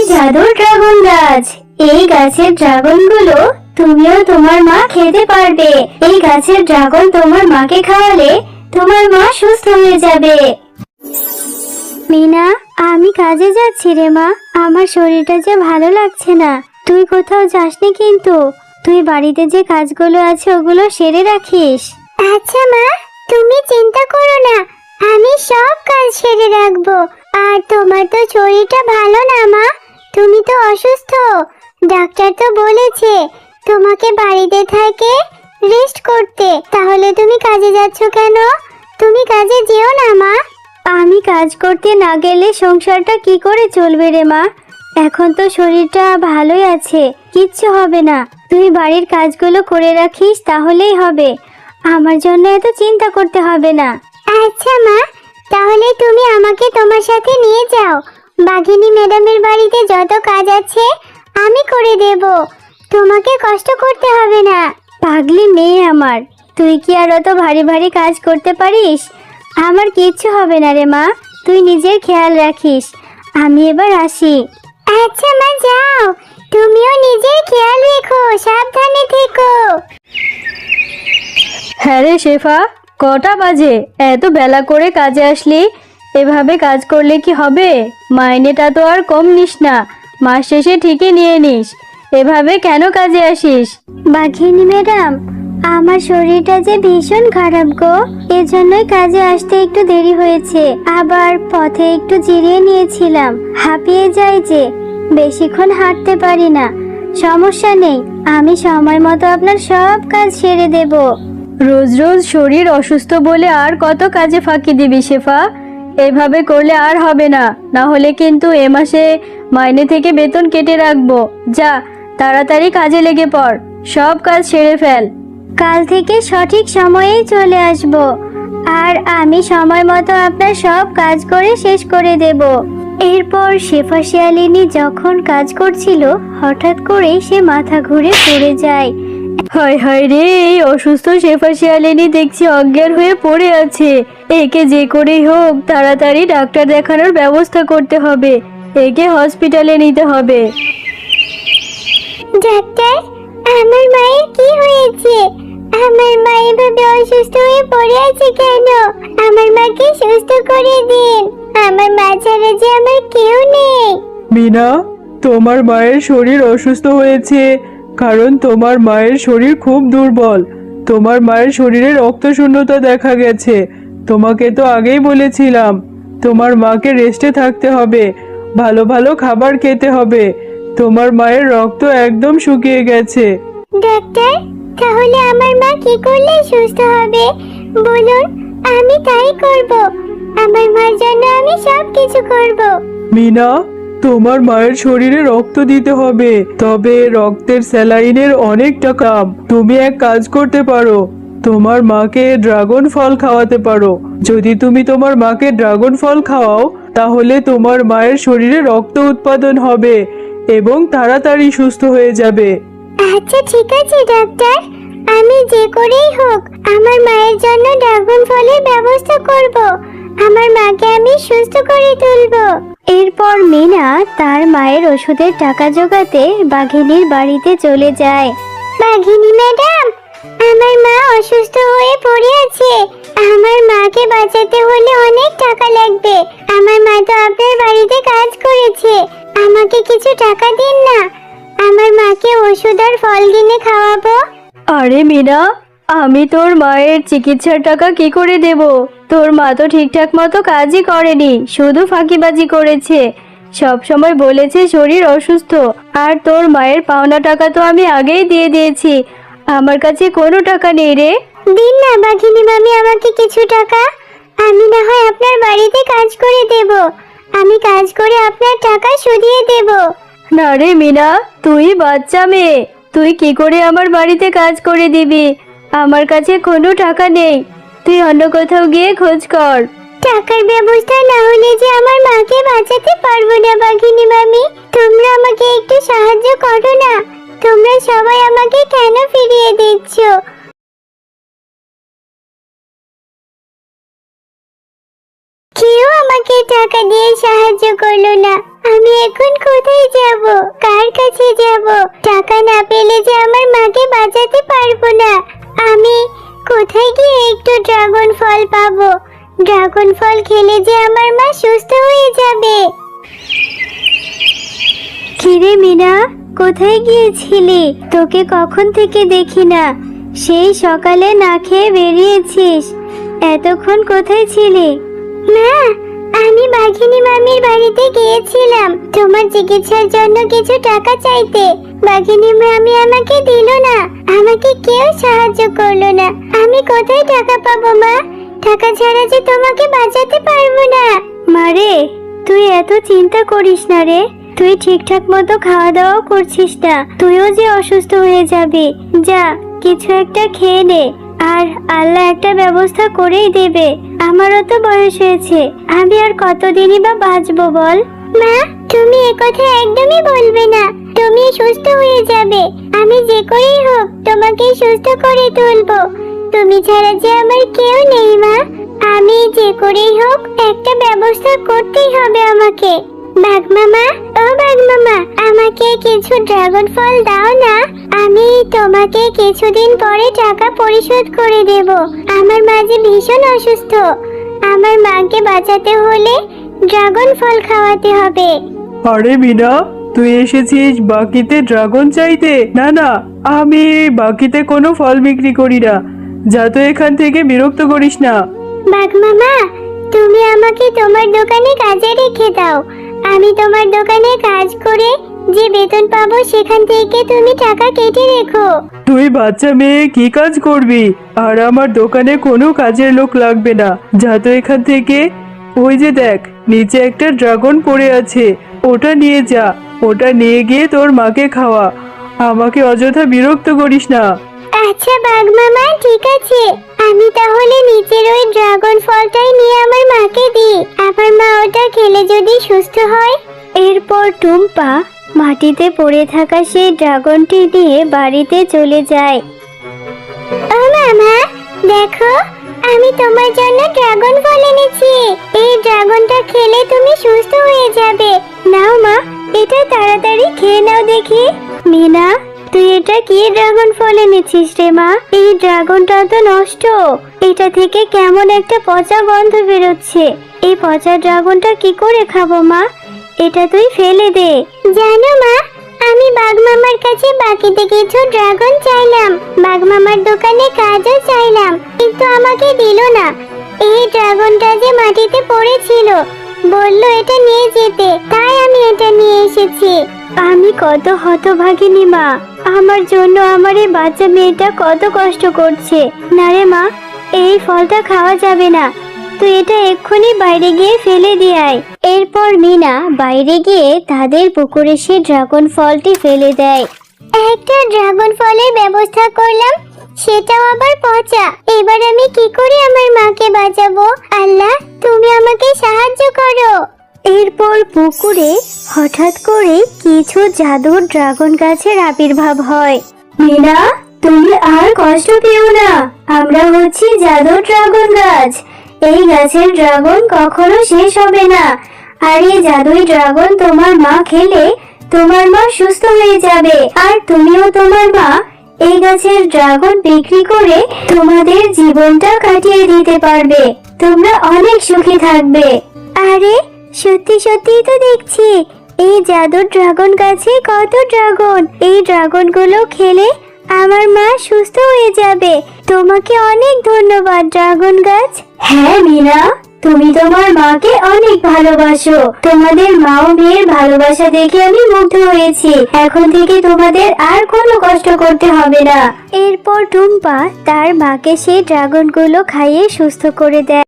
জাদুর ড্রাগন গাছ। এই গাছের ড্রাগন গুলো তুমিও তোমার মা খেতে পারবে। এই গাছের ড্রাগন তোমার মাকে খাওয়ালে তোমার মা সুস্থ হয়ে যাবে। মিনা, আমি কাজে যাচ্ছি রে মা। আমার শরীরটা যে ভালো লাগছে না। তুই কোথাও যাসনি কিন্তু। তুই বাড়িতে যে কাজগুলো আছে ওগুলো সেরে রাখিস। আচ্ছা মা, তুমি চিন্তা করো না, আমি সব কাজ সেরে রাখবো। আর তোমার তো শরীরটা ভালো না মা, তুমি তো অসুস্থ। ডাক্তার তো বলেছে তোমাকে বাড়িতে থেকে রেস্ট করতে। তাহলে তুমি কাজে যাচ্ছ কেন? তুমি কাজে যেও না মা। আমি কাজ করতে না গেলে সংসারটা কি করে চলবে রে মা? এখন তো শরীরটা ভালোই আছে, কিচ্ছু হবে না। তুই বাড়ির কাজগুলো করে রাখিস তাহলেই হবে। আমার জন্য এত চিন্তা করতে হবে না। আচ্ছা মা, তাহলে তুমি আমাকে তোমার সাথে নিয়ে যাও। বাঘিনী ম্যাডামের বাড়িতে যত কাজ আছে আমি করে দেব, তোমাকে কষ্ট করতে হবে না। পাগলি মেয়ে আমার, তুই কি আর অত ভারী ভারী কাজ করতে পারিস? আমার কিচ্ছু হবে না রে মা, তুই নিজের খেয়াল রাখিস। আমি এবার আসি। আচ্ছা মা, যাও। তুমিও নিজের খেয়াল রেখো, সাবধানে থেকো। হ্যাঁ রে শেফা, কটা বাজে? এত বেলা করে কাজে আসলি? এভাবে কাজ করলে কি হবে? মাইনেটা তো আর কম নিস না, মাস শেষে ঠিকই নিয়ে নিস। এভাবে কেন কাজে আসিস? বাঘিনী ম্যাডাম, আমার শরীরটা যে ভীষণ খারাপ গো, এজন্যই কাজে আসতে একটু দেরি হয়েছে। আবার পথে একটু জিরিয়ে নিয়েছিলাম, হাঁপিয়ে যাই যে, বেশিক্ষণ হাঁটতে পারি না। সমস্যা নেই, আমি সময় মতো আপনার সব কাজ সেরে দেব। রোজ রোজ শরীর অসুস্থ বলে আর কত কাজে ফাঁকি দিবি শেফা? এভাবে করলে আর হবে না, না হলে কিন্তু এ মাসে মাইনে থেকে বেতন কেটে রাখবো। যা, তাড়াতাড়ি কাজে লেগে পড়, সব কাজ সেরে ফেল। কাল থেকে সঠিক সময়েই চলে আসব, আর আমি সময় মতো আপনার সব কাজ করে শেষ করে দেব। এরপর শেফা শিয়ালিনী যখন কাজ করছিল, হঠাৎ করে সে মাথা ঘুরে পড়ে যায়। হায় হায় রে, এই অসুস্থ শেফা শিয়ালিনী দেখছি অজ্ঞান হয়ে পড়ে আছে। একে যে করেই হোক তাড়াতাড়ি ডাক্তার দেখানোর ব্যবস্থা করতে হবে। একে হসপিটালে নিতে হবে। ডাক্তার, আমার মায়ের কি হয়েছে? আমার মা এভাবে অসুস্থ হয়ে পড়ে আছে কেন? আমার মাকে সুস্থ করে দিন। আমার মা ছাড়া যে আমার কেউ নেই। মিনা, তোমার মায়ের শরীর অসুস্থ হয়েছে কারণ তোমার মায়ের শরীর খুব দুর্বল। তোমার মায়ের শরীরে রক্তশূন্যতা দেখা গেছে। তোমাকে তো আগেই বলেছিলাম তোমার মাকে রেস্টে থাকতে হবে, ভালো ভালো খাবার খেতে হবে। তোমার মায়ের রক্ত একদম শুকিয়ে গেছে। ডাক্তার, তাহলে আমার মা কি করলে সুস্থ হবে বলুন, আমি তাই করব। আমার মার জন্য আমি সব কিছু করব। মিনা, তোমার মায়ের শরীরে রক্ত দিতে হবে, তবে রক্তের স্যালাইনের অনেক টাকা। তুমি এক কাজ করতে পারো, তোমার মাকে ড্রাগন ফল খাওয়াতে পারো। যদি তুমি তোমার মাকে ড্রাগন ফল খাওয়াও তাহলে তোমার মায়ের শরীরে রক্ত উৎপাদন হবে এবং তাড়াতাড়ি সুস্থ হয়ে যাবে। আচ্ছা ঠিক আছে ডাক্তার, আমি যে করেই হোক আমার মায়ের জন্য ড্রাগন ফলের ব্যবস্থা করব। আমার মাকে আমি সুস্থ করে তুলব। এরপর মিনা তার মায়ের ওষুধের টাকা জোগাতে বাঘিনীর বাড়িতে চলে যায়। বাঘিনী ম্যাডাম, আমার মা অসুস্থ হয়ে পড়ে আছে। আমার মাকে বাঁচাতে হলে অনেক টাকা লাগবে। আমার মা তো আপনার বাড়িতে কাজ করেছে, আমাকে কিছু টাকা দিন না। আমার মাকে ওষুধ আর ফল কিনে খাওয়াবো। আরে মিনা, আমি তোর মায়ের চিকিৎসার টাকা কি করে দেব? তোর মা তো ঠিকঠাক মতো কাজই করেনি, শুধু ফাঁকিবাজি করেছে। সব সময় বলেছে শরীর অসুস্থ, আর তোর মায়ের পাওনা টাকা তো আমি আগেই দিয়ে দিয়েছি। আমার কাছে কোনো টাকা নেই রে। দিন না বাঘিনী মামি আমাকে কিছু টাকা, আমি না হয় আপনার বাড়িতে কাজ করে দেব। আমি কাজ করে আপনার টাকা শুধিয়ে দেব। না রে মিনা, তুই বাচ্চা মেয়ে, তুই কি করে আমার বাড়িতে কাজ করে দিবি? আমার কাছে কোনো টাকা নেই, তুই অন্য কোথাও গিয়ে খোঁজ কর। টাকার ব্যবস্থা না হলে যে আমার মাকে বাঁচাতে পারবো না বাঘিনী মামি। তোমরা আমাকে একটু সাহায্য করো না। তোমরা সবাই আমাকে কেন ফিরিয়ে দিচ্ছ? কেউ আমাকে টাকা দিয়ে সাহায্য করলো না। আমি এখন কোথায় যাব, কার কাছে যাব? টাকা না পেলে যে আমার মাকে বাঁচাতে পারবো না। আমি কোথায় গিয়ে একটু ড্রাগন ফল পাবো? ড্রাগন ফল খেলে যে আমার মা সুস্থ হয়ে যাবে। কিরে মিনা, কোথায় গিয়েছিলি? তোকে কখন থেকে দেখি না। সেই সকালে না খেয়ে বেরিয়েছিস, এতক্ষণ কোথায় ছিলি? মা, আমি বাঘিনী মামির বাড়িতে গিয়েছিলাম তোমার চিকিৎসার জন্য কিছু টাকা চাইতে। বাঘিনী মামি আমাকে দিল না, আমাকে কেউ সাহায্য করলো না। আমি কোথায় টাকা পাবো মা? টাকা ছাড়া যে তোমাকে বাঁচাতে পারবো না। মারে, তুই এত চিন্তা করিস না রে। তুই ঠিকঠাক মতো খাওয়া দাওয়াও করছিস না, তুইও যে অসুস্থ হয়ে যাবি। যা, কিছু একটা খেয়ে নে, আর আল্লাহ একটা ব্যবস্থা করেই দেবে। আমারও তো বয়স হয়েছে, আমি আর কতদিনই বা বাঁচবো বল? মা, তুমি একথা একদমই বলবে না। তুমি সুস্থ হয়ে যাবে, আমি যে করেই হোক তোমাকে সুস্থ করে তুলবো। তুমি ছাড়া যে আমার কেউ নেই মা। আমি যে করেই হোক একটা ব্যবস্থা করতেই হবে আমাকে। বাঘ মামা, ও বাঘ মামা, আমাকে কিছু ড্রাগন ফল দাও না। আমি তোমাকে কিছুদিন পরে টাকা পরিশোধ করে দেব। আমার মা যে ভীষণ অসুস্থ, আমার মাকে বাঁচাতে হলে ড্রাগন ফল খাওয়াতে হবে। আরে মিনা, তুই এসেছিস বাকিতে ড্রাগন চাইতে? না না, আমি বাকিতে কোনো ফল বিক্রি করি না। যা তো এখান থেকে, বিরক্ত করিস না। বাঘ মামা, তুমি আমাকে তোমার দোকানে কাজে রেখে দাও। আমি তোমার দোকানে কাজ করে যে বেতন পাবো সেখান থেকে তুমি টাকা কেটে রেখো। তুই বাচ্চা মেয়ে কি কাজ করবি? আর আমার দোকানে কোনো কাজের লোক লাগবে না। যা তো এখান থেকে। ওই যে দেখ, নিচে একটা ড্রাগন পড়ে আছে, ওটা নিয়ে যা। ওটা নিয়ে গিয়ে তোর মাকে খাওয়া। আমাকে অযথা বিরক্ত করিস না। আচ্ছা বাঘ মামা, ঠিক আছে। আমি তাহলে নিচের ওই ড্রাগন ফলটাই নিয়ে আমার মাকে দিই। আমার মা ওটা খেলে যদি সুস্থ হয়। এরপর টুম্পা মাটিতে পড়ে থাকা সেই ড্রাগনটি নিয়ে বাড়িতে চলে যায়। ও মামা, দেখো, আমি তোমার জন্য ড্রাগন ফল এনেছি। এই ড্রাগনটা খেলে তুমি সুস্থ হয়ে যাবে। নাও মা, এটা তাড়াতাড়ি খেয়ে নাও দেখি। মিনা, তুই এটা কি ড্রাগন ফল এনেছিস রে মা? এই ড্রাগনটা তো নষ্ট। এটা থেকে কেমন একটা পচা গন্ধ বেরোচ্ছে। এই পচা ড্রাগনটা কি করে খাবো মা? এটা তুই ফেলে দে। জানো মা, আমি বাঘ মামার কাছে বাকিতে কিছু ড্রাগন চাইলাম, বাঘ মামার দোকানে কাজও চাইলাম, কিন্তু আমাকে দিল না। এই ড্রাগনটা যে মাটিতে পড়েছিল, বললো এটা নিয়ে যেতে, তাই আমি এটা নিয়ে এসেছি। আমি কত হতভাগিনী মা, আমার জন্য আমার এই বাচ্চা মেয়েটা কত কষ্ট করছে। না রে মা, এই ফলটা খাওয়া যাবে না। তুই এটা এক্ষুনি বাইরে গিয়ে ফেলে দিয়ে আয়। এরপর মিনা বাইরে গিয়ে তাদের পুকুরে সে ড্রাগন ফলটি ফেলে দেয়। একটা ড্রাগন ফলের ব্যবস্থা করলাম, সেটাও আবার পচা। এবার আমি কি করে আমার মাকে বাঁচাবো? আল্লাহ, তুমি আমাকে সাহায্য করো। এরপর পুকুরে হঠাৎ করে কিছু জাদুর ড্রাগন গাছের আবির্ভাব হয়। মিনা, তুমি আর কষ্ট পেও না, আমরা হচ্ছি জাদুর ড্রাগন গাছ। এই গাছের ড্রাগন কখনো শেষ হবে না। আর এই জাদুই ড্রাগন তোমার মা খেলে তোমার মা সুস্থ হয়ে যাবে। আর তুমিও তোমার মা এই গাছের ড্রাগন বিক্রি করে তোমাদের জীবনটা কাটিয়ে দিতে পারবে। তোমরা অনেক সুখী থাকবে। আরে সত্যি সত্যি তো দেখছি এই জাদুর ড্রাগন গাছে কত ড্রাগন। এই ড্রাগন গুলো খেলে আমার মা সুস্থ হয়ে যাবে। তোমাকে অনেক ধন্যবাদ ড্রাগন গাছ। হ্যাঁ মিনা, তুমি তোমার মাকে অনেক ভালোবাসো। তোমাদের মা ও মেয়ের ভালোবাসা দেখে আমি মুগ্ধ হয়েছি। এখন থেকে তোমাদের আর কোনো কষ্ট করতে হবে না। এরপর টুম্পা তার মাকে সেই ড্রাগন গুলো খাইয়ে সুস্থ করে দেয়।